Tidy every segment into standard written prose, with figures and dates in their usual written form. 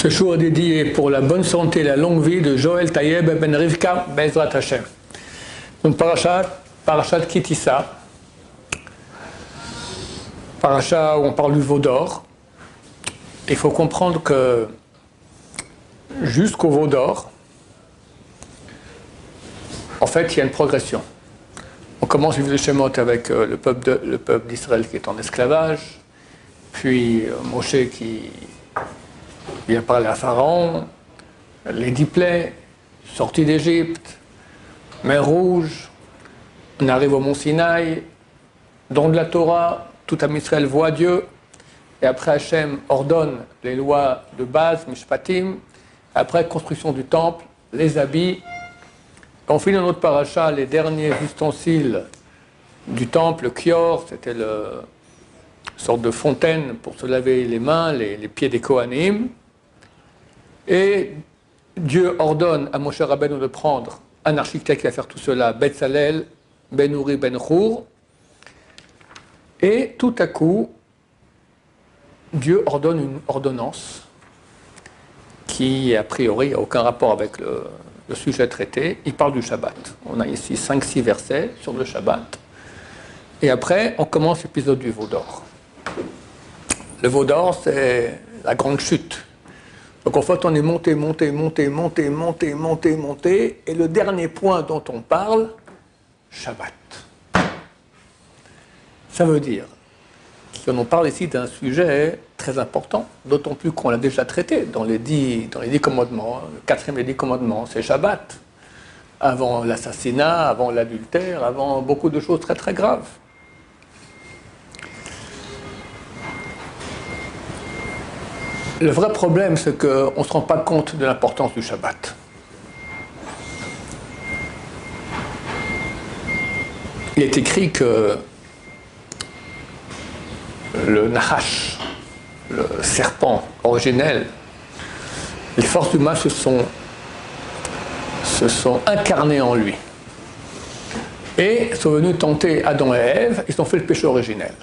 Ce jour est dédié pour la bonne santé et la longue vie de Joël Tayeb ben Rivka Bezrat Hashem. Donc parachat Kitissa, parachat où on parle du veau d'or. Il faut comprendre que jusqu'au veau d'or, en fait, il y a une progression. On commence le Shemot avec le peuple d'Israël qui est en esclavage, puis Moshe qui vient parler à Pharaon, les 10 plaies, sortie d'Égypte, mer Rouge, on arrive au mont Sinaï, don de la Torah, tout Am Israël voit Dieu, et après Hachem ordonne les lois de base, Mishpatim, après construction du temple, les habits. On finit dans notre paracha les derniers ustensiles du temple, le kior, c'était une sorte de fontaine pour se laver les mains, les pieds des Kohanim. Et Dieu ordonne à Moshe Rabbeinu de prendre un architecte qui va faire tout cela, Betzalel, Ben Uri, Ben Hur. Et tout à coup, Dieu ordonne une ordonnance qui, a priori, n'a aucun rapport avec le sujet traité. Il parle du Shabbat. On a ici 5-6 versets sur le Shabbat. Et après, on commence l'épisode du veau d'or. Le veau d'or, c'est la grande chute. Donc en fait, on est monté. Et le dernier point dont on parle, Shabbat. Ça veut dire qu'on parle ici d'un sujet très important, d'autant plus qu'on l'a déjà traité dans les 10 commandements. Le 4e des 10 commandements, c'est Shabbat. Avant l'assassinat, avant l'adultère, avant beaucoup de choses très très graves. Le vrai problème, c'est qu'on ne se rend pas compte de l'importance du Shabbat. Il est écrit que le Nahash, le serpent originel, les forces du mal se sont incarnées en lui. Et sont venus tenter Adam et Ève, ils ont fait le péché originel.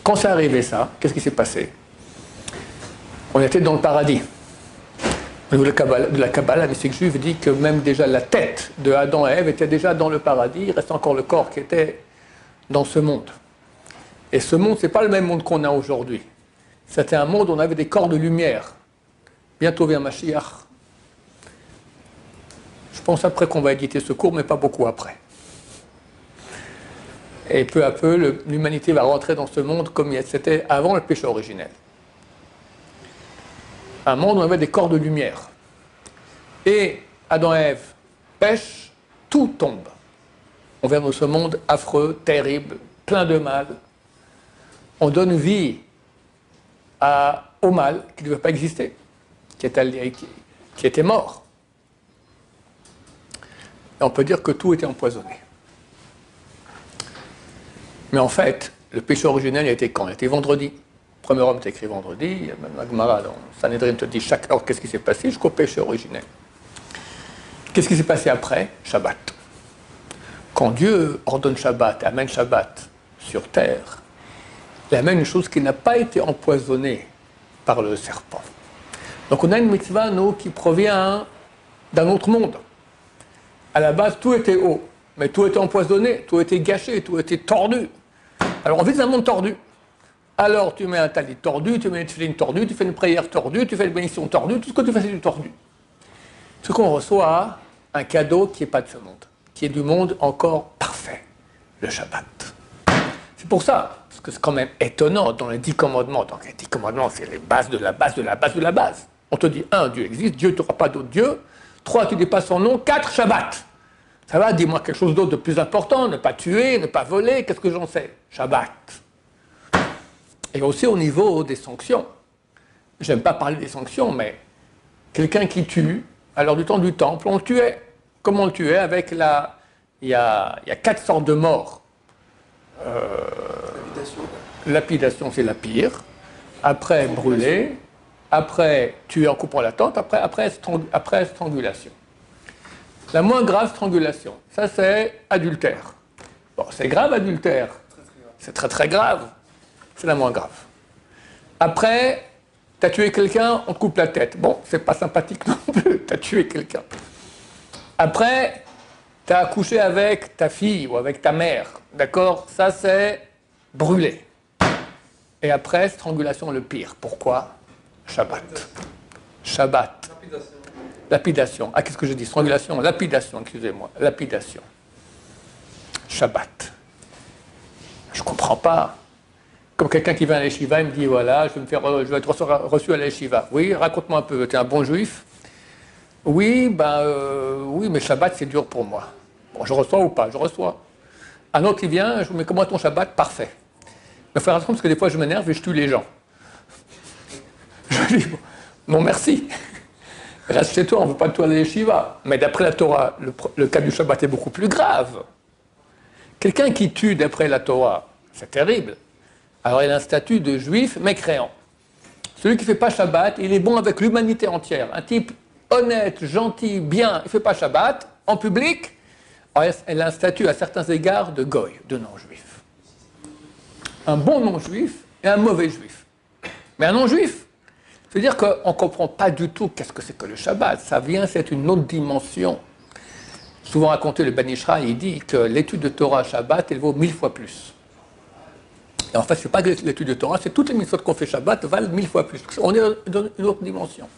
Quand c'est arrivé ça, qu'est-ce qui s'est passé? On était dans le paradis. Au niveau de la Kabbalah, la mystique juive dit que même déjà la tête de Adam et Ève était déjà dans le paradis, il reste encore le corps qui était dans ce monde. Et ce monde, ce n'est pas le même monde qu'on a aujourd'hui. C'était un monde où on avait des corps de lumière. Bientôt vient Mashiach. Je pense après qu'on va éditer ce cours, mais pas beaucoup après. Et peu à peu, l'humanité va rentrer dans ce monde comme c'était avant le péché originel. Un monde où on avait des corps de lumière. Et Adam et Ève pêchent, tout tombe. On vient dans ce monde affreux, terrible, plein de mal. On donne vie au mal qui ne devait pas exister, qui était mort. Et on peut dire que tout était empoisonné. Mais en fait, le péché originel a été quand? Il a été vendredi. Le premier homme est écrit vendredi, même la Gemara dans Sanhedrin te dit chaque heure qu'est-ce qui s'est passé jusqu'au péché originel. Qu'est-ce qui s'est passé après? Shabbat. Quand Dieu ordonne Shabbat et amène Shabbat sur terre, il amène une chose qui n'a pas été empoisonnée par le serpent. Donc on a une mitzvah, nous, qui provient d'un autre monde. À la base, tout était haut, mais tout était empoisonné, tout était gâché, tout était tordu. Alors on vit dans un monde tordu. Alors tu mets un talit tordu, tu mets une tefilin tordue, tu fais une prière tordue, tu fais une bénédiction tordue, tout ce que tu fais c'est du tordu. Ce qu'on reçoit, un cadeau qui n'est pas de ce monde, qui est du monde encore parfait, le Shabbat. C'est pour ça, parce que c'est quand même étonnant dans les 10 commandements. Donc les 10 commandements, c'est les bases de la base de la base de la base. On te dit, 1, Dieu existe, Dieu, tu n'auras pas d'autre Dieu. 3, tu ne dis pas son nom. 4, Shabbat. Ça va, dis-moi quelque chose d'autre de plus important, ne pas tuer, ne pas voler, qu'est-ce que j'en sais? Shabbat. Et aussi au niveau des sanctions. J'aime pas parler des sanctions, mais quelqu'un qui tue, à l'heure du temps du temple, on le tuait. Comment on le tuait? Avec il y a 4 sortes de morts. Lapidation, c'est la pire. Après, brûler. Après, tuer en coupant la tente. Après strangulation. La moins grave, strangulation. Ça, c'est adultère. Bon, c'est grave, adultère. C'est très, très grave. C'est la moins grave. Après, Tu as tué quelqu'un, on te coupe la tête. Bon, c'est pas sympathique non plus, tu as tué quelqu'un. Après, tu as accouché avec ta fille ou avec ta mère. D'accord? Ça, c'est brûlé. Et après, strangulation, le pire. Pourquoi? Shabbat. Shabbat. Lapidation. Ah, qu'est-ce que je dis? Strangulation, lapidation, excusez-moi. Lapidation. Shabbat. Je ne comprends pas. Comme quelqu'un qui vient à l'Eshiva, il me dit, voilà, je vais être reçu à l'Eshiva. Oui, raconte-moi un peu, tu es un bon juif? Oui, oui, mais Shabbat, c'est dur pour moi. Bon, je reçois ou pas? Je reçois. Un autre qui vient, je me dis, comment est ton Shabbat? Parfait. Mais faire attention parce que des fois, je m'énerve et je tue les gens. Je dis, bon, non, merci. Reste chez toi, on ne veut pas de toi à l'Eshiva. Mais d'après la Torah, le cas du Shabbat est beaucoup plus grave. Quelqu'un qui tue d'après la Torah, c'est terrible. Alors il a un statut de juif mécréant. Celui qui ne fait pas Shabbat, il est bon avec l'humanité entière. Un type honnête, gentil, bien, il ne fait pas Shabbat, en public, alors il a un statut à certains égards de goy, de non-juif. Un bon non-juif et un mauvais juif. Mais un non-juif, c'est-à-dire qu'on ne comprend pas du tout qu'est-ce que c'est que le Shabbat. Ça vient, c'est une autre dimension. Souvent raconté, le Ben Ishra, il dit que l'étude de Torah Shabbat, elle vaut 1000 fois plus. Et en fait, ce n'est pas que l'étude de Torah, c'est toutes les mitzvot qu'on fait Shabbat valent 1000 fois plus. On est dans une autre dimension.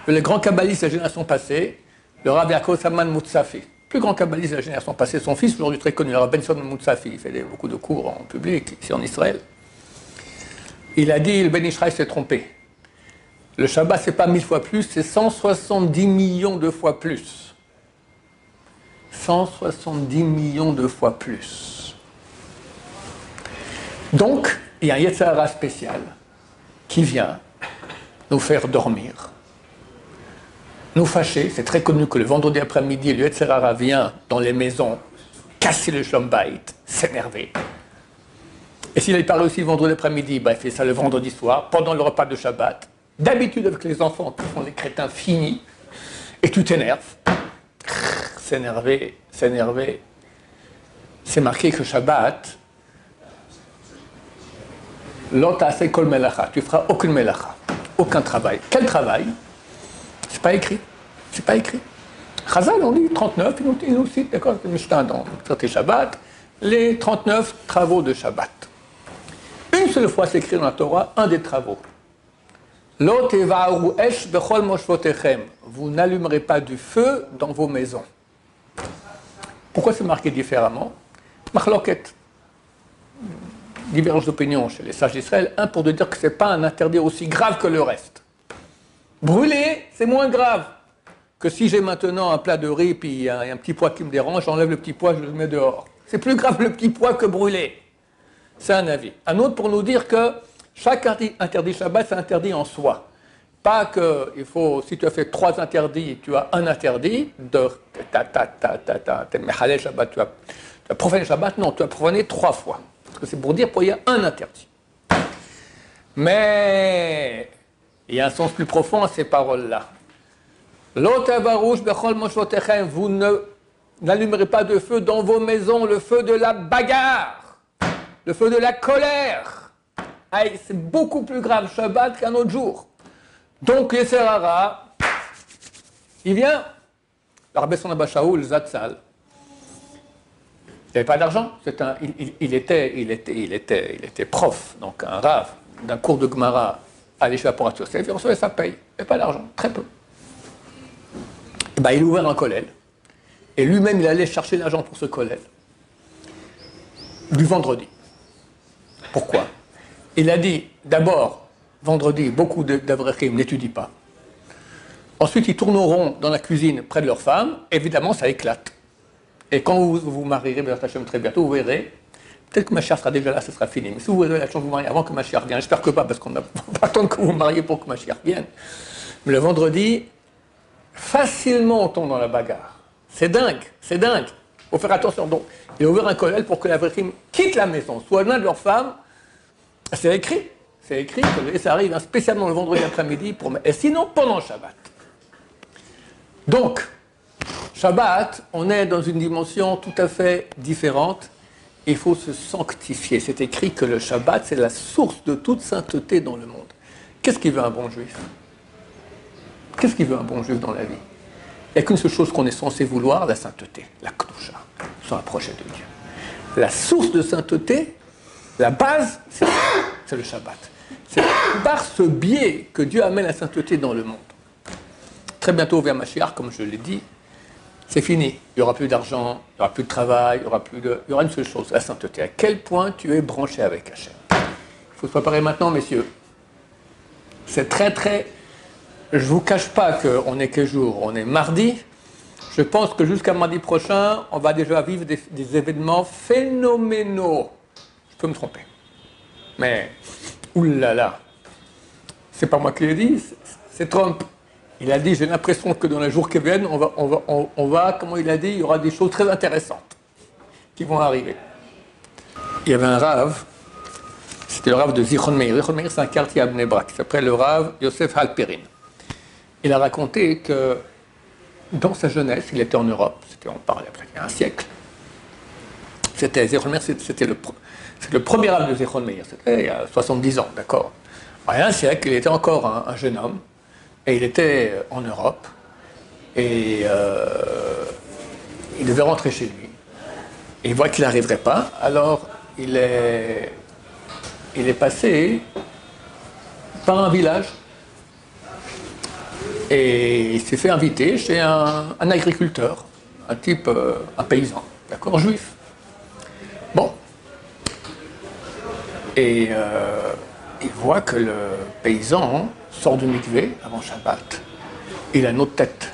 Le grand kabbaliste de la génération passée, le Rav Yaakov Salman Moutsafi, le plus grand kabbaliste de la génération passée, son fils, aujourd'hui très connu, le Rav Benson Moutsafi, il fait beaucoup de cours en public, ici en Israël. Il a dit, le Ben Ishra s'est trompé. Le Shabbat, ce n'est pas 1000 fois plus, c'est 170 millions de fois plus. 170 millions de fois plus. Donc, il y a un Yetzer Hara spécial qui vient nous faire dormir, nous fâcher. C'est très connu que le vendredi après-midi, le Yetzer Hara vient dans les maisons casser le Shalom Bayit, s'énerver. Et s'il n'est pas réussi le vendredi après-midi, il fait ça le vendredi soir, pendant le repas de Shabbat. D'habitude, avec les enfants, qui font les crétins finis, et tu t'énerves. S'énerver. C'est marqué que Shabbat, l'ota c'est kol melacha, tu feras aucune melacha, aucun travail. Quel travail? C'est pas écrit. Chazal, on dit 39, il nous cite, d'accord, le Mishnah dans le traité Shabbat, les 39 travaux de Shabbat. Une seule fois, c'est écrit dans la Torah, un des travaux. Lo tevaru esh bechol moshvotechem. Vous n'allumerez pas du feu dans vos maisons. Pourquoi c'est marqué différemment? Machloket. Divergence d'opinion chez les sages d'Israël. Un, pour dire que ce n'est pas un interdit aussi grave que le reste. Brûler, c'est moins grave que si j'ai maintenant un plat de riz puis il y a un petit pois qui me dérange, j'enlève le petit pois, je le mets dehors. C'est plus grave le petit pois que brûler. C'est un avis. Un autre pour nous dire que chaque interdit Shabbat, c'est interdit en soi. Pas que, si tu as fait 3 interdits, tu as un interdit, t'es Mechalel Shabbat, tu as profané Shabbat, non, tu as profané 3 fois. Parce que c'est pour dire qu'il y a un interdit. Mais il y a un sens plus profond à ces paroles-là. Vous n'allumerez pas de feu dans vos maisons, le feu de la bagarre, le feu de la colère. C'est beaucoup plus grave Shabbat qu'un autre jour. Donc, Yetzer Hara, il vient. Le Rabbi Abba Shaul Zatzal, il n'avait pas d'argent. Il était prof, donc un rav, d'un cours de Gemara à l'Yeshiva pour Yosef. Il recevait sa paye. Il n'avait pas d'argent, très peu. Il ouvrait un kollel. Et lui-même, il allait chercher l'argent pour ce kollel. Du vendredi. Pourquoi? Il a dit, d'abord, vendredi, beaucoup d'Avrechim n'étudient pas. Ensuite, ils tournent au rond dans la cuisine près de leur femme. Évidemment, ça éclate. Et quand vous vous marierez, très bientôt, vous verrez, peut-être que Mashiach sera déjà là, ce sera fini. Mais si vous avez la chance de vous marier avant que Mashiach vienne, j'espère que pas, parce qu'on ne va pas attendre que vous vous mariez pour que Mashiach vienne. Mais le vendredi, facilement on tombe dans la bagarre. C'est dingue. Il faut faire attention. Donc, il a ouvert un kollel pour que l'Avrechim quitte la maison, soit l'un de leurs femmes. C'est écrit que ça arrive spécialement le vendredi après-midi, et sinon pendant Shabbat. Donc, Shabbat, on est dans une dimension tout à fait différente. Il faut se sanctifier. C'est écrit que le Shabbat, c'est la source de toute sainteté dans le monde. Qu'est-ce qu'il veut un bon juif? Qu'est-ce qu'il veut un bon juif dans la vie? Il n'y a qu'une seule chose qu'on est censé vouloir, la sainteté, la kedusha, se rapprocher de Dieu. La source de sainteté, la base, c'est le Shabbat. C'est par ce biais que Dieu amène la sainteté dans le monde. Très bientôt, vers Mashiach, comme je l'ai dit, c'est fini. Il n'y aura plus d'argent, il n'y aura plus de travail, il y aura une seule chose, la sainteté. À quel point tu es branché avec Hachem. Il faut se préparer maintenant, messieurs. C'est très... Je ne vous cache pas qu'on est quel jour? On est mardi. Je pense que jusqu'à mardi prochain, on va déjà vivre des événements phénoménaux. Je peux me tromper. Mais, oulala, c'est pas moi qui l'ai dit, c'est Trump. Il a dit, j'ai l'impression que dans les jours qui viennent, on va, comment il a dit, il y aura des choses très intéressantes qui vont arriver. Il y avait un rave, c'était le rave de Zichron Meir. Zichron Meir, c'est un quartier à Bnei Brak, qui s'appelle le rave Yosef Halperin. Il a raconté que dans sa jeunesse, il était en Europe, on parlait après il y a un siècle. Zichron Meir, c'était le premier rave de Zichron Meir, c'était il y a 70 ans, d'accord. Il y a un siècle, il était encore un jeune homme, et il était en Europe, et il devait rentrer chez lui. Et il voit qu'il n'arriverait pas, alors il est passé par un village. Et il s'est fait inviter chez un agriculteur, un type, un paysan, d'accord, juif. Bon. Et il voit que le paysan sort du mikvé avant Shabbat. Il a une autre tête.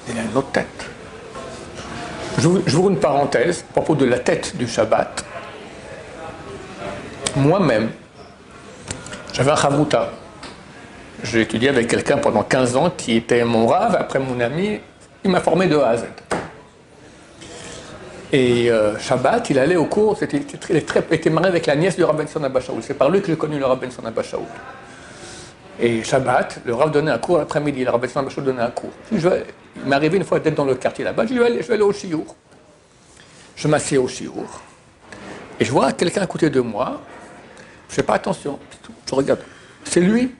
Il a une autre tête. Je vous ouvre une parenthèse à propos de la tête du Shabbat. Moi-même, j'avais un chavruta. J'ai étudié avec quelqu'un pendant 15 ans qui était mon rave, après mon ami, il m'a formé de A à Z. Et Shabbat, il allait au cours, il était marié avec la nièce du Rav Ben Sion Abba Shaul. C'est par lui que j'ai connu le Rav Ben Sion Abba Shaul. Et Shabbat, le Rav donnait un cours l'après-midi, le Rav Ben Sion Abba Shaul donnait un cours. Il m'est arrivé une fois d'être dans le quartier là-bas, je vais aller au Shiur. Je m'assieds au Shiur, et je vois quelqu'un à côté de moi, je fais pas attention, je regarde, c'est lui.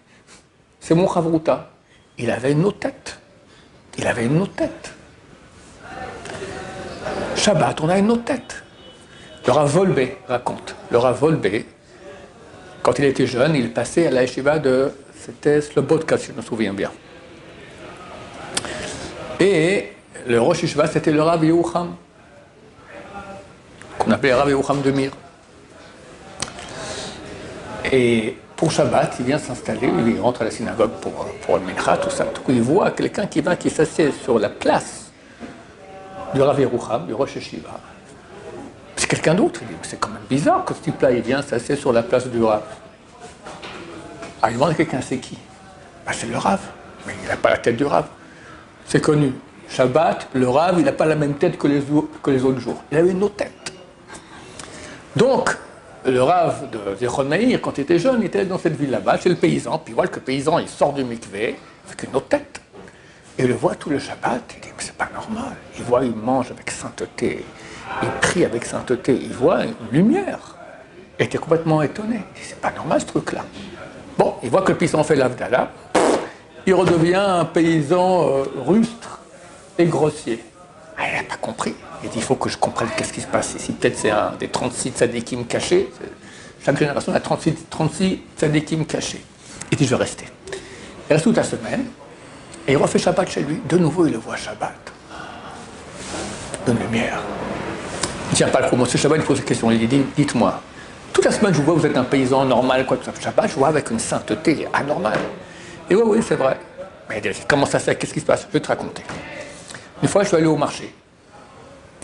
C'est mon chavruta. Il avait une autre tête. Il avait une autre tête. Shabbat, on a une autre tête. Le Rav Wolbe raconte. Le Rav Wolbe, quand il était jeune, il passait à la yeshiva c'était Slobodka, si je me souviens bien. Et le Rosh Yeshiva, c'était le Rav Yehucham, qu'on appelait le Rav Yehucham de Mir. Et pour Shabbat, il vient s'installer, il rentre à la synagogue pour le mincha, tout ça. Du coup, il voit quelqu'un qui s'assied sur la place du Rav Yerucham, du Rosh Yeshiva. C'est quelqu'un d'autre. Il dit, c'est quand même bizarre que ce type-là, il vient s'assied sur la place du Rav. Alors il demande à quelqu'un, c'est qui? C'est le Rav, mais il n'a pas la tête du Rav. C'est connu. Shabbat, le Rav, il n'a pas la même tête que les autres jours. Il avait une autre tête. Donc, le Rav de Zichron Meir, quand il était jeune, il était dans cette ville là-bas, chez le paysan, puis il voit que le paysan, il sort du mikvé, avec une autre tête. Et il le voit tout le Shabbat, il dit, mais c'est pas normal. Il voit, il mange avec sainteté, il prie avec sainteté, il voit une lumière. Il était complètement étonné. Il dit, c'est pas normal ce truc-là. Bon, il voit que le paysan fait l'Avdallah, il redevient un paysan rustre et grossier. Ah, il n'a pas compris. Il dit, il faut que je comprenne qu'est-ce qui se passe ici. Peut-être c'est un des 36 tzadikim cachés. Chaque génération a 36 tzadikim cachés. Il dit, je vais rester. Il reste toute la semaine. Et il refait Shabbat chez lui. De nouveau, il le voit Shabbat. Une lumière. Il ne tient pas le coup. Ce Shabbat, il pose une question. Il dit, dites-moi, toute la semaine, je vous vois, vous êtes un paysan normal, quoi. Shabbat, je vous vois avec une sainteté anormale. Et oui, c'est vrai. Mais comment ça se fait? Qu'est-ce qui se passe? Je vais te raconter. Une fois, je suis allé au marché.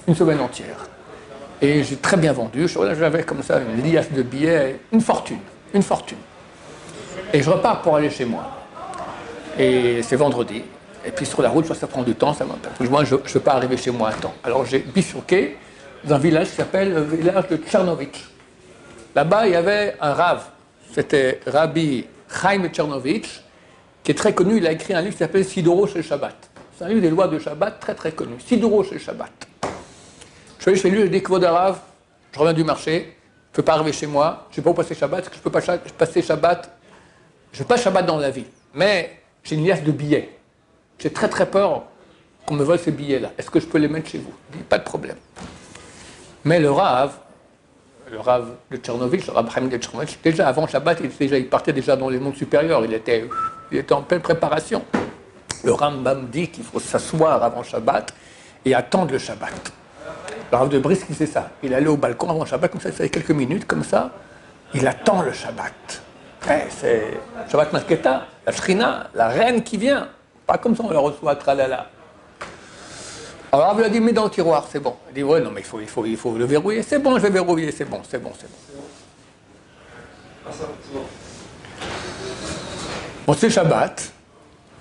Une semaine entière. Et j'ai très bien vendu. J'avais comme ça une liasse de billets, une fortune. Et je repars pour aller chez moi. Et c'est vendredi. Et puis sur la route, ça prend du temps. Moi, je ne veux pas arriver chez moi à temps. Alors j'ai bifurqué dans un village qui s'appelle le village de Tchernovitch. Là-bas, il y avait un rave. C'était Rabbi Chaim Tchernovitch, qui est très connu. Il a écrit un livre qui s'appelle Sidoro chez Shabbat. C'est un livre des lois de Shabbat très très connu. Sidoro chez Shabbat. Je suis allé chez lui, je dis Kvod Harav, je reviens du marché, je ne peux pas arriver chez moi, je ne vais pas où passer Shabbat, parce que je ne peux pas passer Shabbat Je ne vais pas Shabbat dans la ville, mais j'ai une liasse de billets. J'ai très très peur qu'on me vole ces billets-là. Est-ce que je peux les mettre chez vous? Il dit, pas de problème. Mais le Rav de Tchernovitch, le Rav Chaim de Tchernovitch, déjà avant Shabbat, il partait déjà dans les mondes supérieurs, il était en pleine préparation. Le Rambam dit qu'il faut s'asseoir avant Shabbat et attendre le Shabbat. Le Rav de Brisk, il sait ça. Il allait au balcon avant Shabbat, comme ça, il fait quelques minutes, comme ça, il attend le Shabbat. C'est Shabbat Masketa, la Shrina, la reine qui vient. Pas comme ça, on la reçoit, tralala. Alors, il a dit, mets dans le tiroir, c'est bon. Il dit, ouais, non, mais il faut le verrouiller. C'est bon, je vais verrouiller, c'est bon. Bon, c'est Shabbat.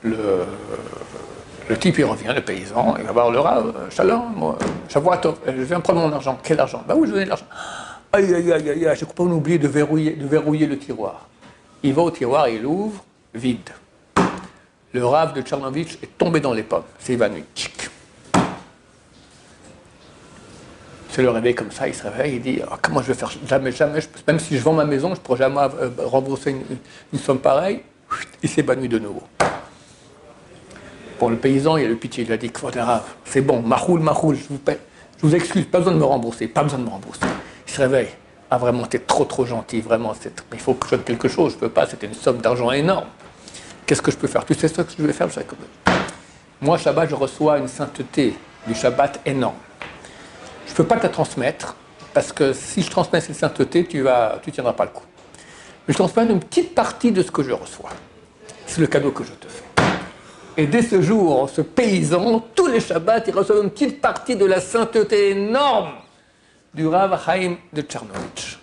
Le type, il revient, le paysan, il va voir le Rav. Shalom, Shavuatov, je viens prendre mon argent. Quel argent? Bah oui, je donnais de l'argent. Aïe, j'ai complètement oublié de verrouiller le tiroir. Il va au tiroir, il ouvre, vide. Le Rav de Tchernovitch est tombé dans les pommes, s'est évanoui. C'est le réveil comme ça, il se réveille, il dit, oh, comment je vais faire? Jamais, même si je vends ma maison, je ne pourrai jamais rembourser une somme pareille. Il s'évanouit de nouveau. Pour le paysan, il a le pitié, il a dit, Rav, c'est bon, mahoul, je vous excuse, pas besoin de me rembourser. Il se réveille. Ah vraiment, t'es trop gentil, vraiment, il faut que je donne quelque chose, je ne peux pas, c'était une somme d'argent énorme. Qu'est-ce que je peux faire? Tu sais ce que je vais faire? Moi, Shabbat, je reçois une sainteté du Shabbat énorme. Je ne peux pas te la transmettre, parce que si je transmets cette sainteté, tu ne tiendras pas le coup. Mais je transmets une petite partie de ce que je reçois. C'est le cadeau que je te fais. Et dès ce jour, ce paysan, tous les Shabbats, il reçoit une petite partie de la sainteté énorme du Rav Chaim de Tchernovitch.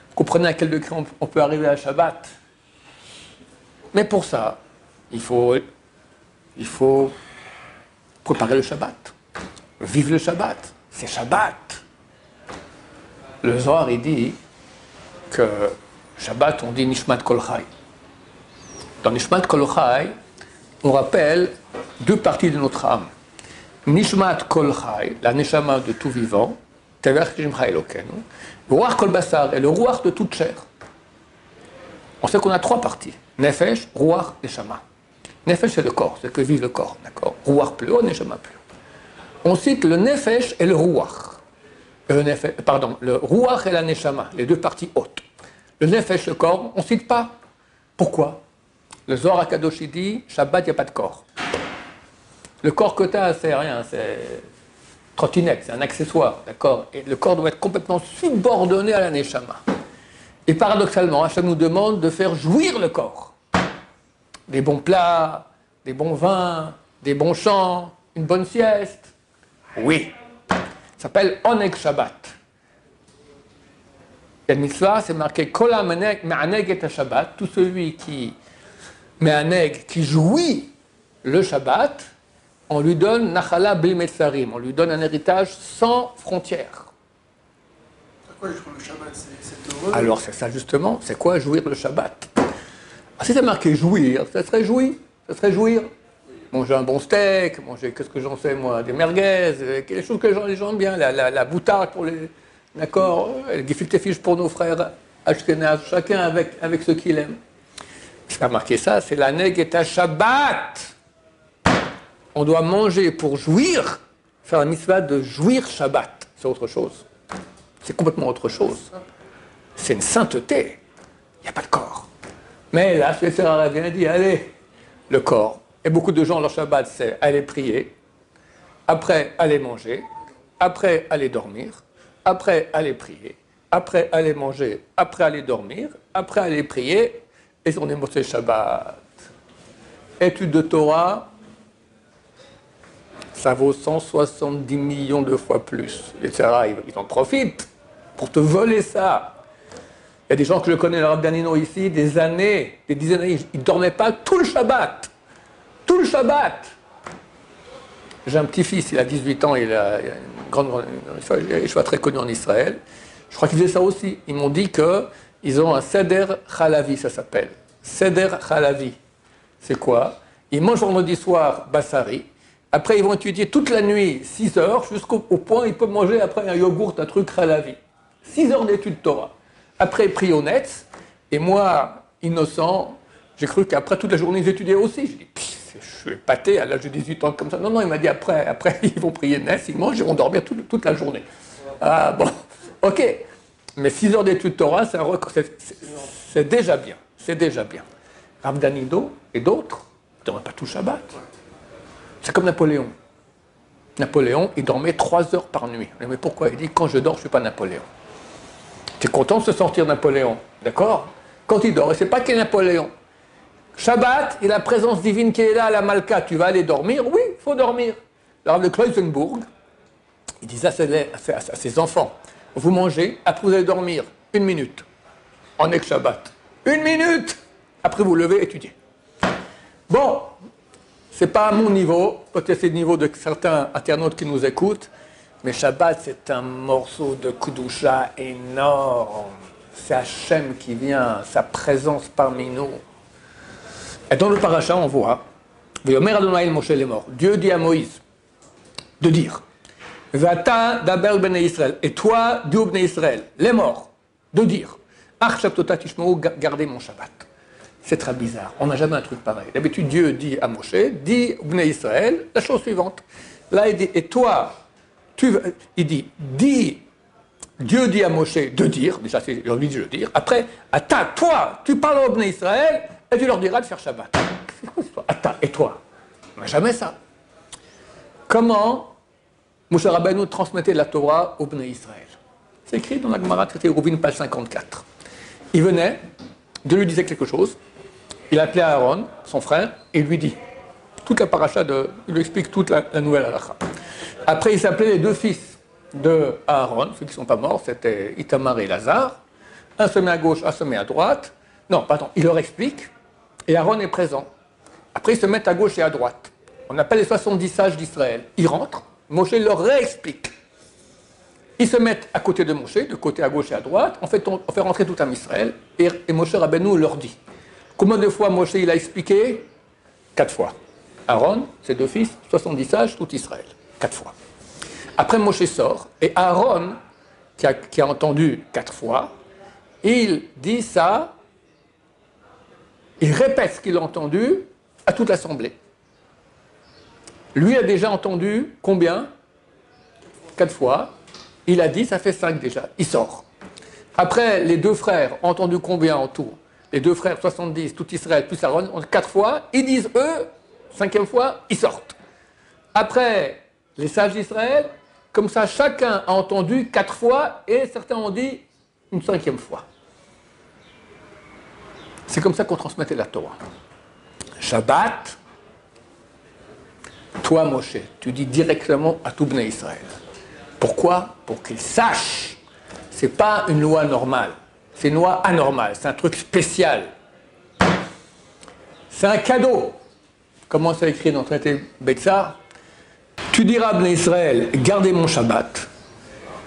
Vous comprenez à quel degré on peut arriver à Shabbat? Mais pour ça, il faut préparer le Shabbat, vivre le Shabbat. C'est Shabbat. Le Zohar, il dit que Shabbat, on dit Nishmat Kol Chai. Dans Nishmat Kol Chai, on rappelle deux parties de notre âme. Nishmat Kol Chai, la neshama de tout vivant, Ruach Kol Basar, et le Ruach de toute chair. On sait qu'on a trois parties. Nefesh, Ruach, Neshama. Nefesh, c'est le corps, c'est que vive le corps, d'accord? Ruach plus haut, Neshama plus haut. On cite le Nefesh et le Ruach. Le Ruach et la Neshama, les deux parties hautes. Le Nefesh, le corps, on ne cite pas. Pourquoi? Le Zohar HaKadosh dit, Shabbat, il n'y a pas de corps. Le corps que tu as, c'est rien, c'est trottinette, c'est un accessoire, d'accord? Et le corps doit être complètement subordonné à la Neshama. Et paradoxalement, Hachem nous demande de faire jouir le corps. Des bons plats, des bons vins, des bons chants, une bonne sieste. Oui. Ça s'appelle Oneg Shabbat. Il y a une mitzvah, c'est marqué Kola Me'aneg et Shabbat. Tout celui qui Me'aneg, qui jouit le Shabbat, on lui donne Nachala Bli Metzarim, on lui donne un héritage sans frontières. Pourquoi jouir le Shabbat? C'est heureux. Alors c'est ça justement, c'est quoi jouir le Shabbat? Si c'est marqué jouir, ça serait jouir. Manger un bon steak, manger, qu'est-ce que j'en sais moi, des merguez, quelque chose que les gens aiment bien, la boutade pour les... D'accord, le gefilte fish pour nos frères ashkénazes, chacun avec ce qu'il aime. C'est pas marqué ça, c'est la neg et à Shabbat. On doit manger pour jouir, faire la mitzvah de jouir Shabbat. C'est autre chose. C'est complètement autre chose. C'est une sainteté. Il n'y a pas de corps. Mais là, ce Serra vient et dit, allez, le corps. Et beaucoup de gens, leur Shabbat, c'est aller prier, après aller manger, après aller dormir, après aller prier, après aller manger, après aller dormir, après aller prier, et on est Motzei Shabbat. Étude de Torah, ça vaut 170 millions de fois plus. Les Serra, ils en profitent pour te voler ça. Il y a des gens que je connais, le Rav Danino ici, des années, des dizaines d'années, ils ne dormaient pas tout le Shabbat. Tout le Shabbat. J'ai un petit-fils, il a 18 ans, il a une grande choix très connu en Israël. Je crois qu'il faisait ça aussi. Ils m'ont dit qu'ils ont un Seder Chalavi, ça s'appelle. Seder Chalavi. C'est quoi? Ils mangent vendredi soir Bassari. Après, ils vont étudier toute la nuit, 6 heures, jusqu'au point ils peuvent manger après un yogourt, un truc Chalavi. 6 heures d'études Torah. Après, ils prient au net. Et moi, innocent, J'ai cru qu'après toute la journée, ils étudiaient aussi. Je dis, je suis épaté à l'âge de 18 ans comme ça. Non, il m'a dit après ils vont prier Ness, ils mangent, ils vont dormir toute la journée. Ah bon, ok. Mais 6 heures d'études Torah, c'est déjà bien. C'est déjà bien. Rav Danido et d'autres ne dormaient pas tout Shabbat. C'est comme Napoléon. Napoléon, il dormait 3 heures par nuit. Mais pourquoi? Il dit, quand je dors, je ne suis pas Napoléon. Tu es content de se sentir Napoléon, d'accord? Quand il dort, et c'est pas qu'il est Napoléon. Shabbat, il y a la présence divine qui est là à la Malka. Tu vas aller dormir? Oui, il faut dormir. Le Rav de Kloisenbourg, il disait à ses enfants, vous mangez, après vous allez dormir 1 minute. En Ek Shabbat. 1 minute! Après vous levez, étudiez. Bon, c'est pas à mon niveau, peut-être c'est le niveau de certains internautes qui nous écoutent, mais Shabbat, c'est un morceau de Kudusha énorme. C'est Hachem qui vient, sa présence parmi nous. Et dans le paracha, on voit, V'yomer Adonai el Moshe lemor. Dieu dit à Moïse de dire, V'ata daber bnei Israël. Et toi, dis aux bnei Israël, les morts, de dire, Ach shabtota tishmou, gardez mon Shabbat. C'est très bizarre. On n'a jamais un truc pareil. D'habitude, Dieu dit à Moshe, dis au Bnei Israël la chose suivante. Là, il dit, et toi, il dit, Dieu dit à Moshe de dire, déjà c'est lui dit de dire, après, toi, tu parles au Bnei Israël et tu leur diras de faire Shabbat. C'est quoi ça? Attends, et toi? On n'a jamais ça. Comment Moshe Rabbeinu transmettait la Torah au Bnei Israël? C'est écrit dans la Gemara, traité Rouvin, page 54. Il venait, Dieu lui disait quelque chose, il appelait Aaron, son frère, et il lui dit toute la paracha, il lui explique toute la nouvelle halakha. Après, il s'appelait les 2 fils de Aaron, ceux qui ne sont pas morts, c'était Itamar et Lazare. Un se met à gauche, un se met à droite. Non, pardon, il leur explique, et Aaron est présent. Après, ils se mettent à gauche et à droite. On appelle les 70 sages d'Israël. Ils rentrent, Moshe leur réexplique. Ils se mettent à côté de Moshe, de côté à gauche et à droite. On fait rentrer tout un Israël, et Moshe Rabbeinu leur dit. Combien de fois Moshe il a expliqué? 4 fois. Aaron, ses 2 fils, 70 sages, tout Israël. 4 fois. Après Moshe sort, et Aaron, qui a entendu 4 fois, il dit ça, il répète ce qu'il a entendu à toute l'assemblée. Lui a déjà entendu combien? 4 fois. Il a dit, ça fait 5 déjà. Il sort. Après, les 2 frères ont entendu combien en tout? Les 2 frères, 70, tout Israël, plus Aaron, 4 fois. Ils disent, eux, 5e fois, ils sortent. Après, les sages d'Israël, comme ça, chacun a entendu 4 fois et certains ont dit une 5e fois. C'est comme ça qu'on transmettait la Torah. Shabbat, toi, Moshe, tu dis directement à tout Bnei Israël. Pourquoi? Pour qu'ils sachent. Ce n'est pas une loi normale. C'est une loi anormale. C'est un truc spécial. C'est un cadeau. Comment c'est écrit dans le traité Betsar? Tu diras à Bnei Israël, gardez mon Shabbat.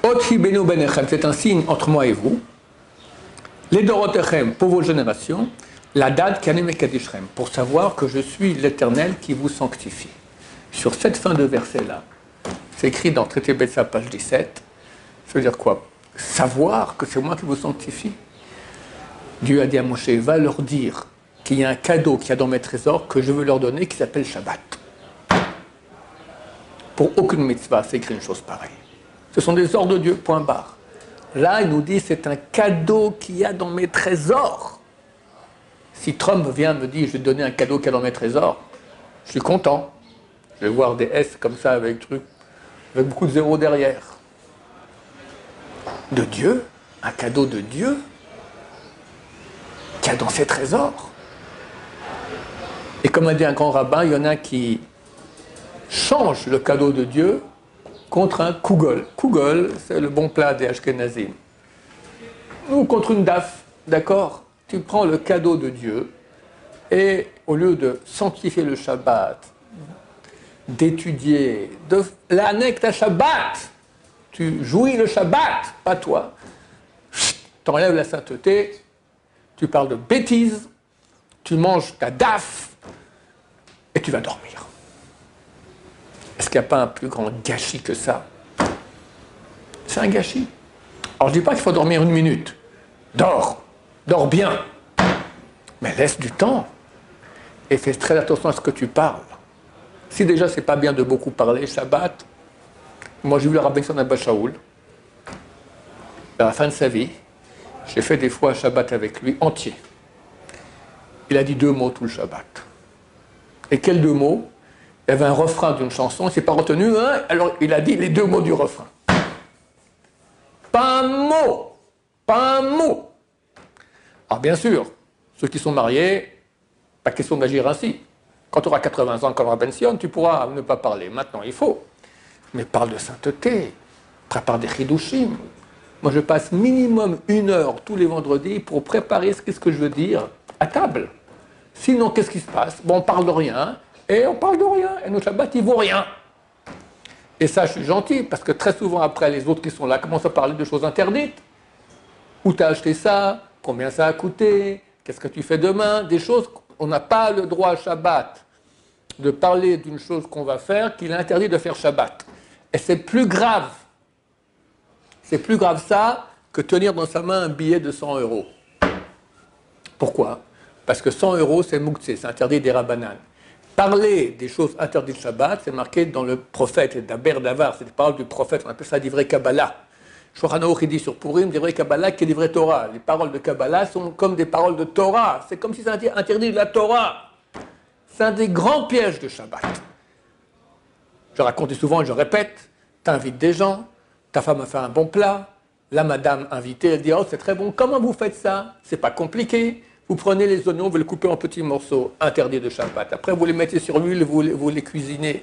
Otchi benu benechem, c'est un signe entre moi et vous. Les dorotechem, pour vos générations. La date kanem et kadishrem, pour savoir que je suis l'Éternel qui vous sanctifie. Sur cette fin de verset-là, c'est écrit dans le traité Betsar, page 17. Ça veut dire quoi? Savoir que c'est moi qui vous sanctifie. Dieu a dit à Moshe, va leur dire qu'il y a un cadeau qu'il y a dans mes trésors que je veux leur donner qui s'appelle Shabbat. Pour aucune mitzvah, c'est écrit une chose pareille. Ce sont des ordres de Dieu, point barre. Là, il nous dit, c'est un cadeau qu'il y a dans mes trésors. Si Trump vient me dire, je vais te donner un cadeau qu'il y a dans mes trésors, je suis content. Je vais voir des S comme ça avec beaucoup de zéros derrière. De Dieu, un cadeau de Dieu, qu'il y a dans ses trésors. Et comme a dit un grand rabbin, il y en a qui changent le cadeau de Dieu contre un kougol. Kougol, c'est le bon plat des Ashkenazim. Ou contre une daf, d'accord? Tu prends le cadeau de Dieu et au lieu de sanctifier le Shabbat, d'étudier, de l'année ta Shabbat, tu jouis le Shabbat, pas toi, t'enlèves la sainteté, tu parles de bêtises, tu manges ta daf et tu vas dormir. Est-ce qu'il n'y a pas un plus grand gâchis que ça? C'est un gâchis. Alors je ne dis pas qu'il faut dormir 1 minute. Dors bien. Mais laisse du temps. et fais très attention à ce que tu parles. Si déjà c'est pas bien de beaucoup parler, Shabbat, moi j'ai vu le Rabbi Son Abba Shaoul, à la fin de sa vie, j'ai fait des fois un Shabbat avec lui entier. Il a dit 2 mots tout le Shabbat. Et quels 2 mots? Il y avait un refrain d'une chanson, il ne s'est pas retenu, hein, alors il a dit les 2 mots du refrain. Pas un mot, pas un mot. Alors bien sûr, ceux qui sont mariés, pas question d'agir ainsi. Quand tu auras 80 ans comme Rabbi Sion, tu pourras ne pas parler. Maintenant, il faut. Mais parle de sainteté, prépare des chidushim. Moi, je passe minimum 1 heure tous les vendredis pour préparer ce que je veux dire à table. Sinon, qu'est-ce qui se passe? Bon, on parle de rien, et on parle de rien. Et nos Shabbat, ils vaut rien. Et ça, je suis gentil, parce que très souvent, après, les autres qui sont là commencent à parler de choses interdites. Où tu as acheté ça? Combien ça a coûté? Qu'est-ce que tu fais demain? Des choses, on n'a pas le droit à Shabbat de parler d'une chose qu'on va faire qu'il est interdit de faire Shabbat. Et c'est plus grave. C'est plus grave ça que tenir dans sa main un billet de 100 €. Pourquoi? Parce que 100 €, c'est mouktsé, c'est interdit des rabbanan. Parler des choses interdites Shabbat, c'est marqué dans le prophète, d'Aber Davar, c'est des paroles du prophète, on appelle ça divrei Kabbalah. Shulchan Aruch il dit sur Purim, divrei Kabbalah qui est divrei Torah. Les paroles de Kabbalah sont comme des paroles de Torah. C'est comme si c'était interdit de la Torah. C'est un des grands pièges de Shabbat. Je raconte souvent et je répète, tu invites des gens, ta femme a fait un bon plat, la madame invitée, elle dit « Oh, c'est très bon, comment vous faites ça? C'est pas compliqué. Vous prenez les oignons, vous les coupez en petits morceaux, interdit de Shabbat. Après, vous les mettez sur l'huile, vous les cuisinez,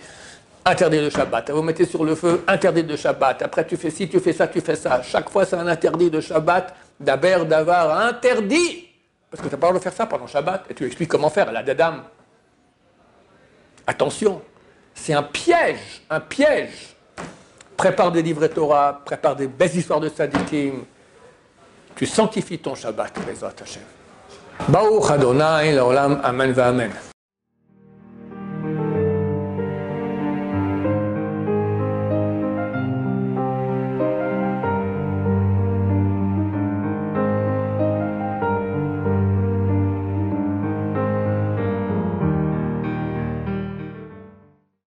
interdit de Shabbat. Vous mettez sur le feu, interdit de Shabbat. Après, tu fais ci, tu fais ça, tu fais ça. Chaque fois, c'est un interdit de Shabbat, d'Aber, d'Avar, interdit. Parce que tu n'as pas le droit de faire ça pendant Shabbat. Et tu expliques comment faire à la dadam. Attention, c'est un piège, un piège. Prépare des livrets Torah, prépare des belles histoires de tzadikim. Tu sanctifies ton Shabbat, Bezrat Hashem. Baruch Adonai, l'olam, amen va amen.